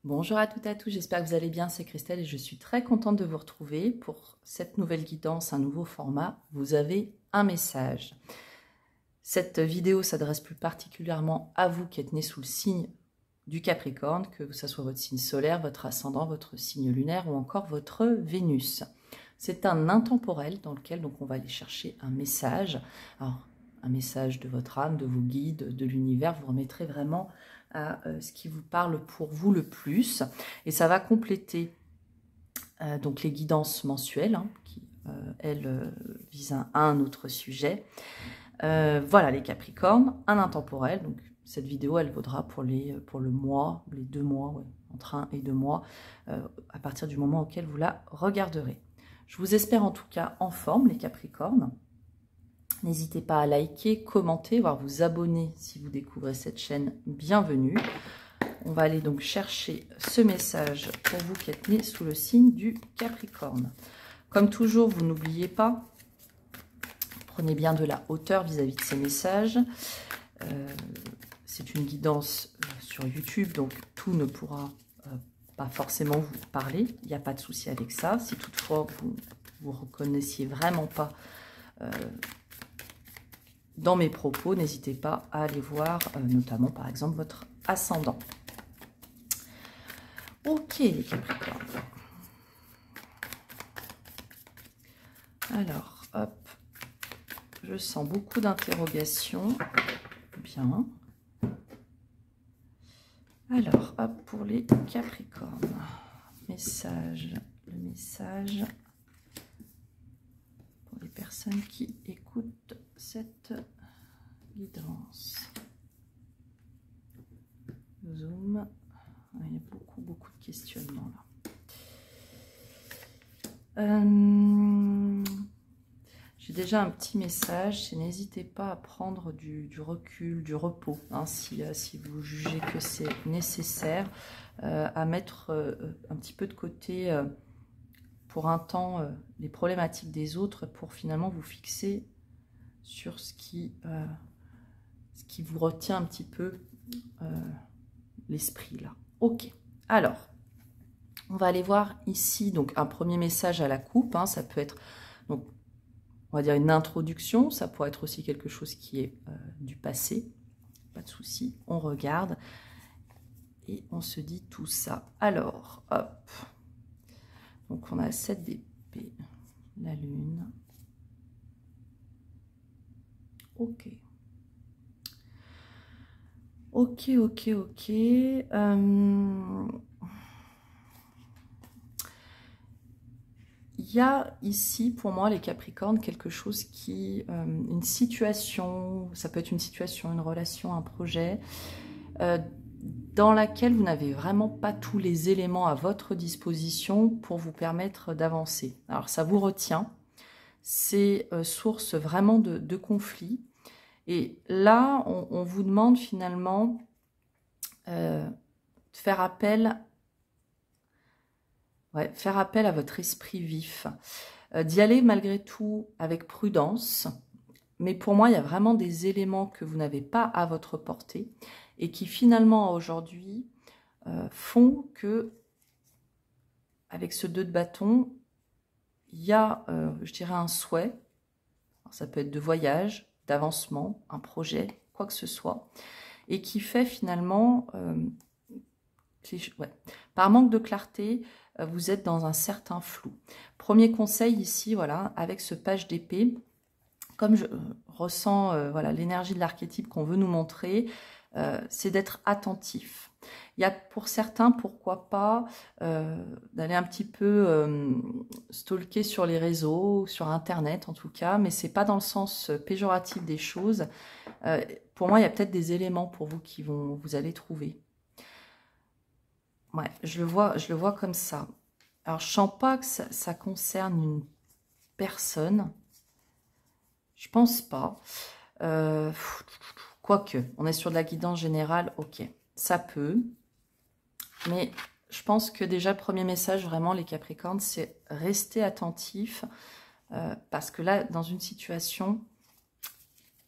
Bonjour à toutes et à tous, j'espère que vous allez bien, c'est Christelle et je suis très contente de vous retrouver pour cette nouvelle guidance, un nouveau format. Vous avez un message. Cette vidéo s'adresse plus particulièrement à vous qui êtes nés sous le signe du Capricorne, que ce soit votre signe solaire, votre ascendant, votre signe lunaire ou encore votre Vénus. C'est un intemporel dans lequel donc on va aller chercher un message. Alors, un message de votre âme, de vos guides, de l'univers. Vous remettrez vraiment à ce qui vous parle pour vous le plus. Et ça va compléter donc les guidances mensuelles, qui, elles, visent à un autre sujet. Voilà les Capricornes, un intemporel. Donc cette vidéo, elle vaudra pour le mois, les 2 mois, ouais, entre 1 et 2 mois, à partir du moment auquel vous la regarderez. Je vous espère en tout cas en forme, les Capricornes. N'hésitez pas à liker, commenter, voire vous abonner si vous découvrez cette chaîne. Bienvenue. On va aller donc chercher ce message pour vous qui êtes nés sous le signe du Capricorne. Comme toujours, vous n'oubliez pas, prenez bien de la hauteur vis-à-vis de ces messages. C'est une guidance sur YouTube, donc tout ne pourra pas forcément vous parler. Il n'y a pas de souci avec ça. Si toutefois vous ne reconnaissiez vraiment pas dans mes propos, n'hésitez pas à aller voir notamment par exemple votre ascendant. Ok les Capricornes. Alors, hop, je sens beaucoup d'interrogations. Bien. Alors, hop, pour les Capricornes. Message, le message pour les personnes qui écoutent cette guidance. Zoom. Il y a beaucoup de questionnements là. J'ai déjà un petit message, n'hésitez pas à prendre du recul, du repos, si vous jugez que c'est nécessaire, à mettre un petit peu de côté pour un temps les problématiques des autres pour finalement vous fixer sur ce qui vous retient un petit peu l'esprit là. Ok, alors, on va aller voir ici donc un premier message à la coupe, ça peut être donc on va dire une introduction, ça pourrait être aussi quelque chose qui est du passé, pas de souci, on regarde et on se dit tout ça. Alors, hop, donc on a 7 d'épée, la lune, ok. Il y a ici, pour moi, les Capricornes, quelque chose qui... une situation, ça peut être une situation, une relation, un projet, dans laquelle vous n'avez vraiment pas tous les éléments à votre disposition pour vous permettre d'avancer. Alors, ça vous retient, c'est source vraiment de conflits. Et là, on vous demande finalement de faire appel... Ouais, faire appel à votre esprit vif, d'y aller malgré tout avec prudence, mais pour moi, il y a vraiment des éléments que vous n'avez pas à votre portée et qui finalement aujourd'hui font que, avec ce 2 de bâton, il y a, je dirais, un souhait, alors ça peut être de voyage, d'avancement, un projet, quoi que ce soit, et qui fait finalement, par manque de clarté, vous êtes dans un certain flou. Premier conseil ici, voilà, avec ce page d'épée, comme je ressens voilà, l'énergie de l'archétype qu'on veut nous montrer, c'est d'être attentif. Il y a pour certains, pourquoi pas, d'aller un petit peu stalker sur les réseaux, sur Internet en tout cas, mais c'est pas dans le sens péjoratif des choses. Pour moi, il y a peut-être des éléments pour vous qui vous allez trouver. Ouais, je le vois comme ça. Alors, je sens pas que ça concerne une personne. Je pense pas. Quoique, on est sur de la guidance générale, ok. Ça peut. Mais je pense que déjà, le premier message, vraiment, les Capricornes, c'est rester attentif. Parce que là, dans une situation,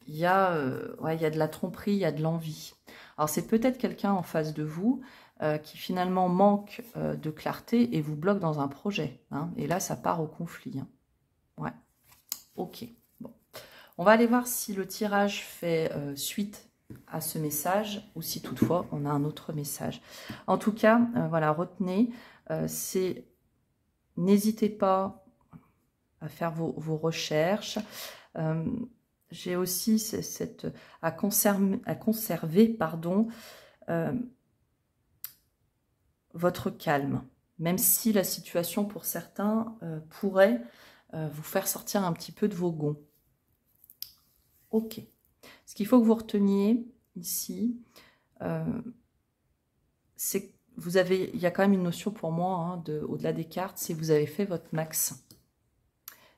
il y a de la tromperie, il y a de l'envie. Alors, c'est peut-être quelqu'un en face de vous qui finalement manque de clarté et vous bloque dans un projet. Hein, et là, ça part au conflit. Hein. Ouais, ok. Bon. On va aller voir si le tirage fait suite à ce message ou si toutefois on a un autre message. En tout cas, voilà, retenez, c'est n'hésitez pas à faire vos recherches. J'ai aussi à conserver pardon, votre calme, même si la situation pour certains pourrait vous faire sortir un petit peu de vos gonds. Ok. Ce qu'il faut que vous reteniez ici, c'est que il y a quand même une notion pour moi, hein, au-delà des cartes, c'est que vous avez fait votre max.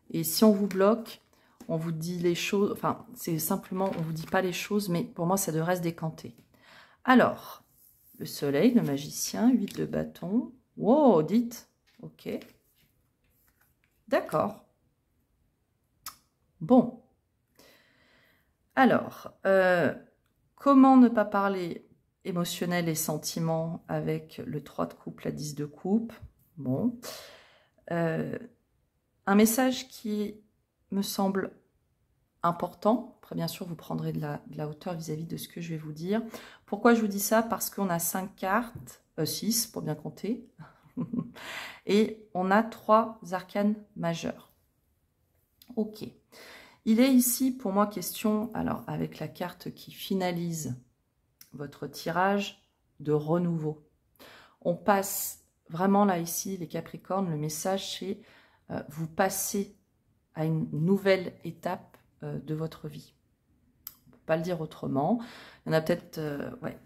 Et si on vous bloque, on vous dit les choses, enfin, c'est simplement, on vous dit pas les choses, mais pour moi, ça devrait se décanter. Alors, le soleil, le magicien, 8 de bâton. Wow, dites. Ok. D'accord. Bon. Alors, comment ne pas parler émotionnel et sentiments avec le 3 de coupe, la 10 de coupe? Bon. Un message qui me semble important. Après, bien sûr, vous prendrez de la hauteur vis-à-vis de ce que je vais vous dire. Pourquoi je vous dis ça? Parce qu'on a 5 cartes, 6 pour bien compter, et on a 3 arcanes majeurs. Ok. Il est ici, pour moi, question, alors avec la carte qui finalise votre tirage, de renouveau. On passe vraiment là, ici, les Capricornes, le message, c'est vous passez à une nouvelle étape de votre vie. On ne peut pas le dire autrement. Il y en a peut-être... ouais.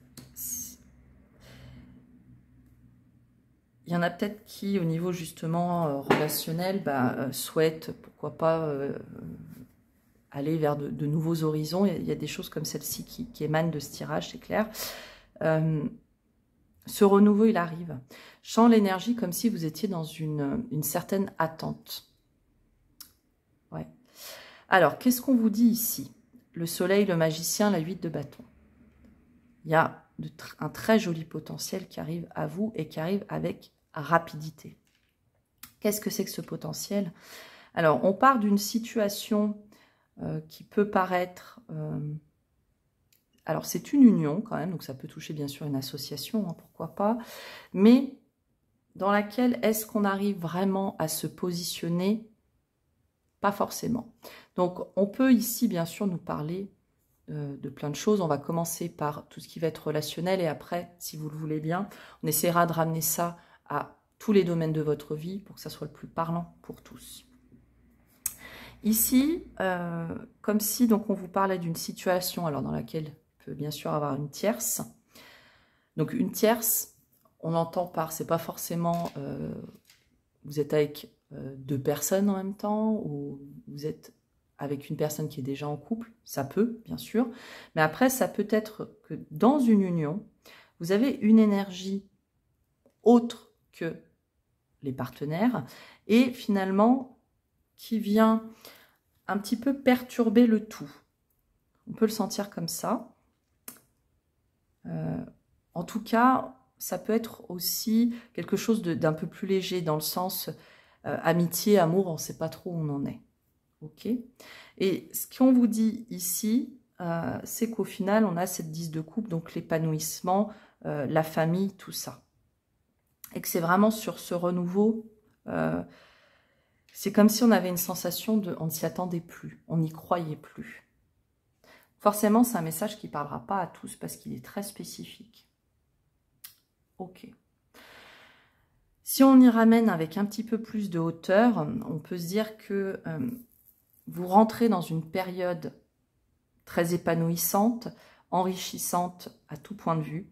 Il y en a peut-être qui, au niveau justement relationnel, souhaitent, pourquoi pas, aller vers de nouveaux horizons. Il y a des choses comme celle-ci qui émanent de ce tirage, c'est clair. Ce renouveau, il arrive. Je sens l'énergie comme si vous étiez dans une certaine attente. Ouais. Alors, qu'est-ce qu'on vous dit ici? Le soleil, le magicien, la 8 de bâton. Il y a un très joli potentiel qui arrive à vous et qui arrive avec rapidité. Qu'est-ce que c'est que ce potentiel? Alors, on part d'une situation qui peut paraître... alors, c'est une union quand même, donc ça peut toucher bien sûr une association, hein, pourquoi pas, mais dans laquelle est-ce qu'on arrive vraiment à se positionner? Pas forcément. Donc, on peut ici, bien sûr, nous parler de plein de choses. On va commencer par tout ce qui va être relationnel et après, si vous le voulez bien, on essaiera de ramener ça à tous les domaines de votre vie pour que ça soit le plus parlant pour tous. Ici, comme si donc on vous parlait d'une situation alors dans laquelle il peut bien sûr avoir une tierce. Donc une tierce, on l'entend par, c'est pas forcément vous êtes avec 2 personnes en même temps ou vous êtes avec une personne qui est déjà en couple, ça peut bien sûr, mais après ça peut être que dans une union, vous avez une énergie autre que les partenaires et finalement qui vient un petit peu perturber le tout. On peut le sentir comme ça. En tout cas, ça peut être aussi quelque chose d'un peu plus léger dans le sens amitié, amour, on ne sait pas trop où on en est. Ok. Et ce qu'on vous dit ici, c'est qu'au final, on a cette 10 de coupe, donc l'épanouissement, la famille, tout ça. Et que c'est vraiment sur ce renouveau... c'est comme si on avait une sensation de... On ne s'y attendait plus, on n'y croyait plus. Forcément, c'est un message qui ne parlera pas à tous parce qu'il est très spécifique. Ok. Si on y ramène avec un petit peu plus de hauteur, on peut se dire que vous rentrez dans une période très épanouissante, enrichissante à tout point de vue,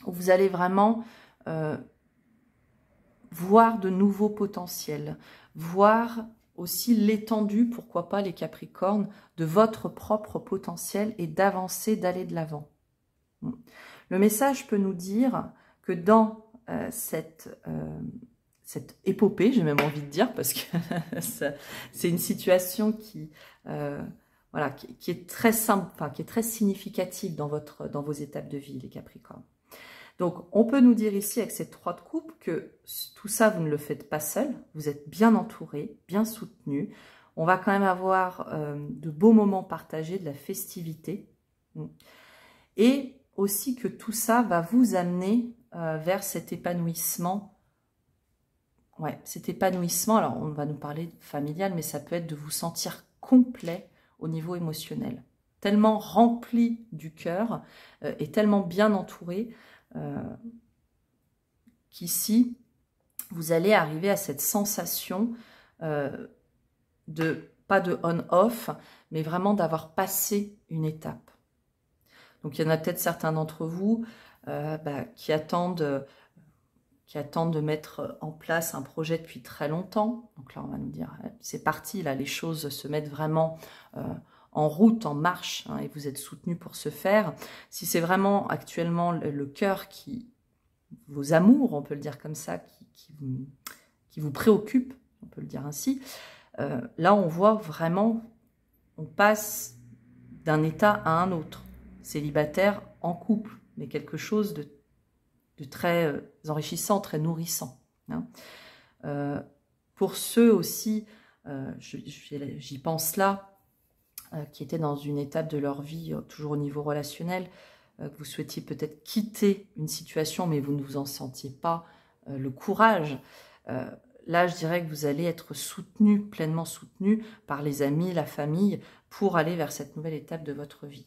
où vous allez vraiment... voir de nouveaux potentiels, voir aussi l'étendue, pourquoi pas les Capricornes, de votre propre potentiel et d'avancer, d'aller de l'avant. Le message peut nous dire que dans cette épopée, j'ai même envie de dire, parce que c'est une situation qui voilà, qui est très simple, enfin, qui est très significative dans vos étapes de vie, les Capricornes. Donc, on peut nous dire ici, avec cette 3 de coupe, que tout ça, vous ne le faites pas seul. Vous êtes bien entouré, bien soutenu. On va quand même avoir de beaux moments partagés, de la festivité. Et aussi que tout ça va vous amener vers cet épanouissement. Ouais, cet épanouissement, alors on va nous parler familial, mais ça peut être de vous sentir complet au niveau émotionnel. Tellement rempli du cœur et tellement bien entouré qu'ici, vous allez arriver à cette sensation pas de on-off, mais vraiment d'avoir passé une étape. Donc, il y en a peut-être certains d'entre vous qui attendent de mettre en place un projet depuis très longtemps. Donc là, on va nous dire, c'est parti, là, les choses se mettent vraiment en route, en marche, hein, et vous êtes soutenu pour ce faire. Si c'est vraiment actuellement le cœur vos amours, on peut le dire comme ça, qui vous préoccupe, on peut le dire ainsi, là, on voit vraiment, on passe d'un état à un autre. Célibataire en couple, mais quelque chose de très enrichissant, très nourrissant. Hein. Pour ceux aussi, j'y pense là, qui étaient dans une étape de leur vie, toujours au niveau relationnel, que vous souhaitiez peut-être quitter une situation, mais vous ne vous en sentiez pas le courage. Là, je dirais que vous allez être soutenu, pleinement soutenu par les amis, la famille, pour aller vers cette nouvelle étape de votre vie.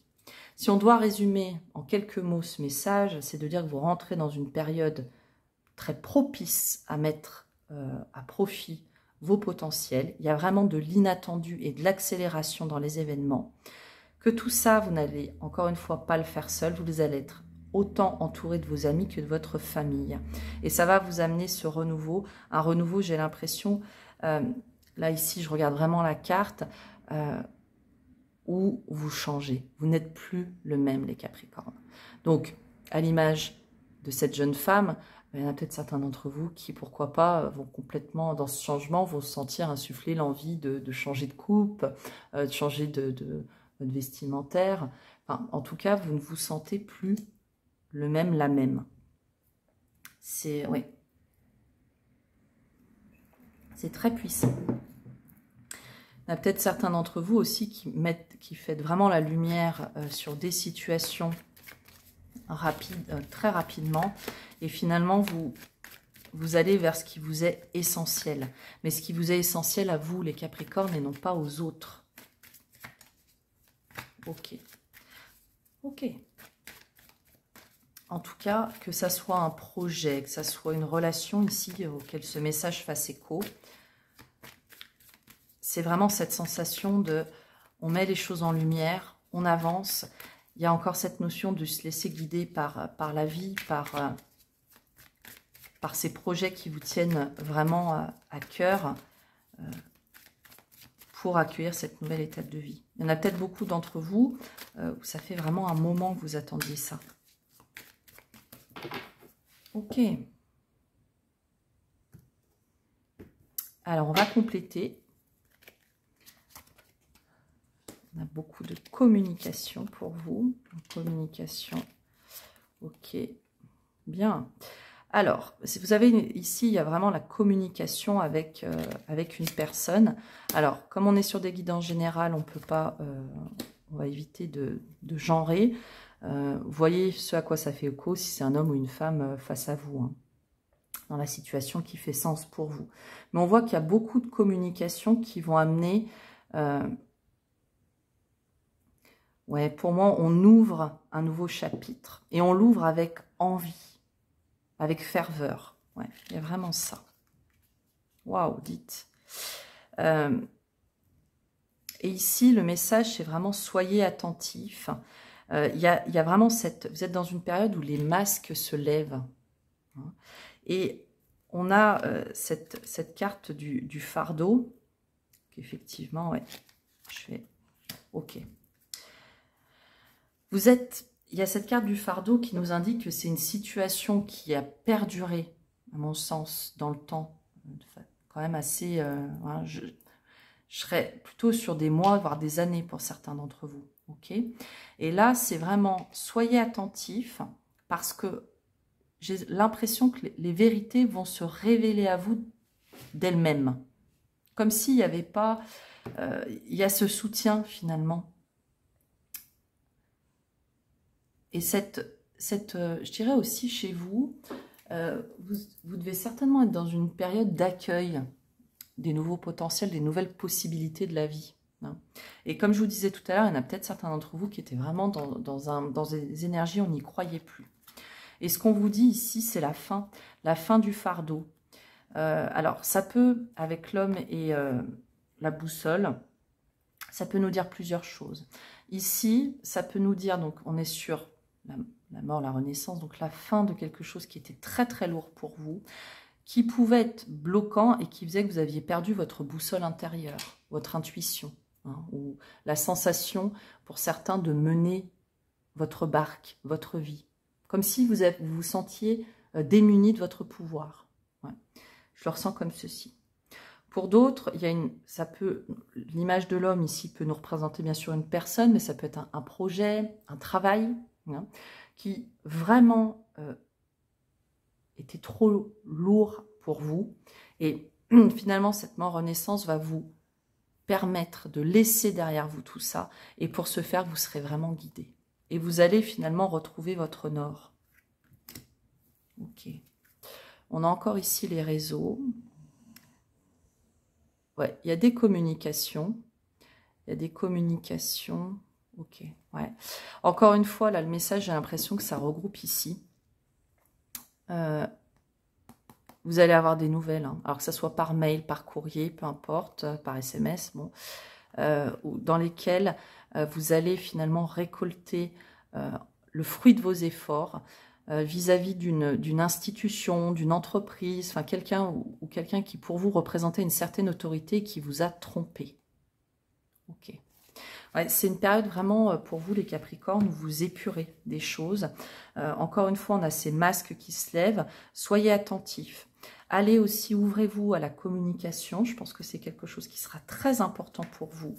Si on doit résumer en quelques mots ce message, c'est de dire que vous rentrez dans une période très propice à mettre à profit vos potentiels. Il y a vraiment de l'inattendu et de l'accélération dans les événements. Que tout ça, vous n'allez encore une fois pas le faire seul, vous allez être autant entouré de vos amis que de votre famille. Et ça va vous amener ce renouveau. Un renouveau, j'ai l'impression, là ici je regarde vraiment la carte, où vous changez. Vous n'êtes plus le même, les Capricornes. Donc, à l'image de cette jeune femme, il y en a peut-être certains d'entre vous qui, pourquoi pas, vont complètement, dans ce changement, vont se sentir insuffler l'envie de changer de coupe, de changer de vestimentaire. Enfin, en tout cas, vous ne vous sentez plus le même, la même. C'est, oui. C'est très puissant. Il y a peut-être certains d'entre vous aussi qui faites vraiment la lumière sur des situations très rapidement. Et finalement, vous allez vers ce qui vous est essentiel. Mais ce qui vous est essentiel à vous, les Capricornes, et non pas aux autres. Ok. Ok. En tout cas, que ça soit un projet, que ça soit une relation ici auquel ce message fasse écho, c'est vraiment cette sensation de, on met les choses en lumière, on avance. Il y a encore cette notion de se laisser guider par la vie, par ces projets qui vous tiennent vraiment à cœur pour accueillir cette nouvelle étape de vie. Il y en a peut-être beaucoup d'entre vous où ça fait vraiment un moment que vous attendiez ça. Ok. Alors, on va compléter. On a beaucoup de communication pour vous. Communication. Ok. Bien. Alors, vous avez ici, il y a vraiment la communication avec une personne. Alors, comme on est sur des guides en général, on ne peut pas, on va éviter de genrer. Vous voyez ce à quoi ça fait écho, si c'est un homme ou une femme face à vous, hein, dans la situation qui fait sens pour vous. Mais on voit qu'il y a beaucoup de communications qui vont amener... ouais, pour moi, on ouvre un nouveau chapitre. Et on l'ouvre avec envie, avec ferveur. Ouais, il y a vraiment ça. Waouh, dites. Et ici, le message, c'est vraiment soyez attentifs. Il y a vraiment vous êtes dans une période où les masques se lèvent. Hein, et on a cette carte du fardeau, qu'effectivement, ouais, je fais OK. Il y a cette carte du fardeau qui nous indique que c'est une situation qui a perduré, à mon sens, dans le temps, quand même assez... voilà, Je serais plutôt sur des mois, voire des années pour certains d'entre vous. Ok. Et là, c'est vraiment, soyez attentifs parce que j'ai l'impression que les vérités vont se révéler à vous d'elles-mêmes. Comme s'il n'y avait pas... il y a ce soutien finalement. Et je dirais aussi chez vous, vous devez certainement être dans une période d'accueil des nouveaux potentiels, des nouvelles possibilités de la vie. Hein. Et comme je vous disais tout à l'heure, il y en a peut-être certains d'entre vous qui étaient vraiment dans des énergies où on n'y croyait plus. Et ce qu'on vous dit ici, c'est la fin du fardeau. Alors, ça peut, avec l'homme et la boussole, ça peut nous dire plusieurs choses. Ici, ça peut nous dire, donc on est sur la mort, la renaissance, donc la fin de quelque chose qui était très très lourd pour vous, qui pouvait être bloquant et qui faisait que vous aviez perdu votre boussole intérieure, votre intuition, hein, ou la sensation pour certains de mener votre barque, votre vie. Comme si vous vous sentiez démuni de votre pouvoir. Ouais. Je le ressens comme ceci. Pour d'autres, l'image de l'homme ici peut nous représenter bien sûr une personne, mais ça peut être un projet, un travail, hein, qui vraiment était trop lourd pour vous. Et finalement, cette mort renaissance va vous permettre de laisser derrière vous tout ça. Et pour ce faire, vous serez vraiment guidé. Et vous allez finalement retrouver votre nord. Ok. On a encore ici les réseaux. Ouais, il y a des communications. Il y a des communications. Ok, ouais. Encore une fois, là, le message, j'ai l'impression que ça regroupe ici. Vous allez avoir des nouvelles, hein. Alors que ce soit par mail, par courrier, peu importe, par SMS, bon, dans lesquels vous allez finalement récolter le fruit de vos efforts vis-à-vis d'une institution, d'une entreprise, enfin quelqu'un ou quelqu'un qui pour vous représentait une certaine autorité et qui vous a trompé. Ok. Ouais, c'est une période vraiment pour vous les Capricornes où vous épurez des choses. Encore une fois, on a ces masques qui se lèvent. Soyez attentifs. Allez aussi, ouvrez-vous à la communication. Je pense que c'est quelque chose qui sera très important pour vous.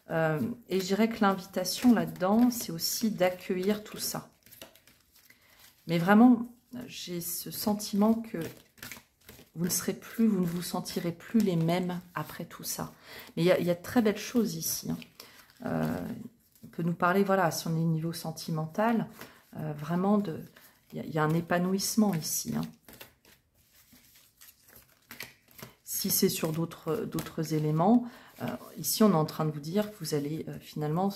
Et je dirais que l'invitation là-dedans, c'est aussi d'accueillir tout ça. Mais vraiment, j'ai ce sentiment que vous ne vous sentirez plus les mêmes après tout ça. Mais il y a de très belles choses ici, hein. On peut nous parler, voilà, si on est au niveau sentimental, vraiment, il y a un épanouissement ici. Hein. Si c'est sur d'autres éléments, ici on est en train de vous dire que vous allez finalement,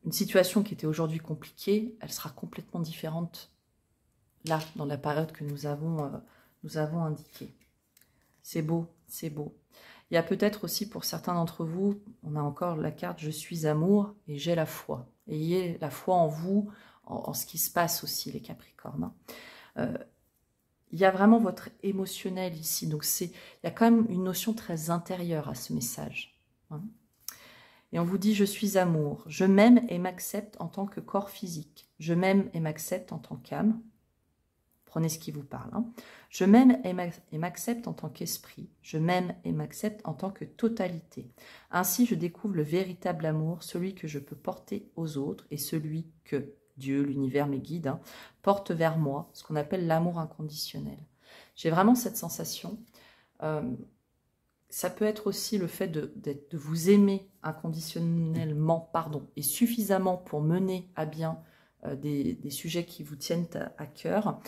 une situation qui était aujourd'hui compliquée, elle sera complètement différente là, dans la période que nous avons indiquée. C'est beau, c'est beau. Il y a peut-être aussi pour certains d'entre vous, on a encore la carte « Je suis amour et j'ai la foi ». Ayez la foi en vous, en ce qui se passe aussi, les Capricornes. Il y a vraiment votre émotionnel ici. Donc, il y a quand même une notion très intérieure à ce message. Hein. Et on vous dit « Je suis amour. Je m'aime et m'accepte en tant que corps physique. Je m'aime et m'accepte en tant qu'âme. » Prenez ce qui vous parle. Hein. Je m'aime et m'accepte en tant qu'esprit. Je m'aime et m'accepte en tant que totalité. Ainsi, je découvre le véritable amour, celui que je peux porter aux autres et celui que Dieu, l'univers, mes guides, hein, porte vers moi, ce qu'on appelle l'amour inconditionnel. J'ai vraiment cette sensation. Ça peut être aussi le fait de vous aimer inconditionnellement, et suffisamment pour mener à bien des sujets qui vous tiennent à cœur.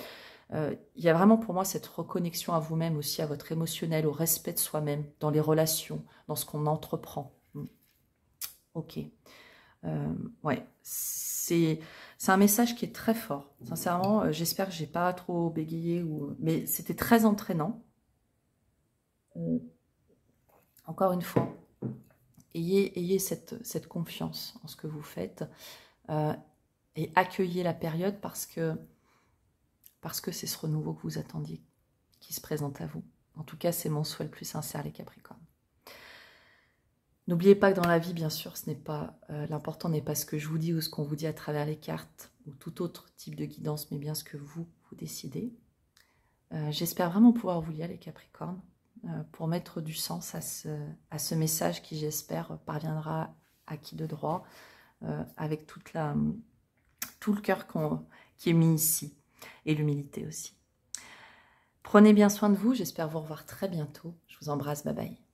Il y a vraiment pour moi cette reconnexion à vous-même aussi, à votre émotionnel, au respect de soi-même, dans les relations, dans ce qu'on entreprend. Ok. Ouais, c'est un message qui est très fort. Sincèrement, j'espère que j'ai pas trop bégayé, mais c'était très entraînant. Encore une fois, ayez cette confiance en ce que vous faites et accueillez la période parce que c'est ce renouveau que vous attendiez qui se présente à vous. En tout cas, c'est mon souhait le plus sincère, les Capricornes. N'oubliez pas que dans la vie, bien sûr, l'important n'est pas ce que je vous dis ou ce qu'on vous dit à travers les cartes ou tout autre type de guidance, mais bien ce que vous décidez. J'espère vraiment pouvoir vous lire, les Capricornes. pour mettre du sens à ce message qui, j'espère, parviendra à qui de droit, avec tout le cœur qui est mis ici, et l'humilité aussi. Prenez bien soin de vous, j'espère vous revoir très bientôt. Je vous embrasse, bye bye.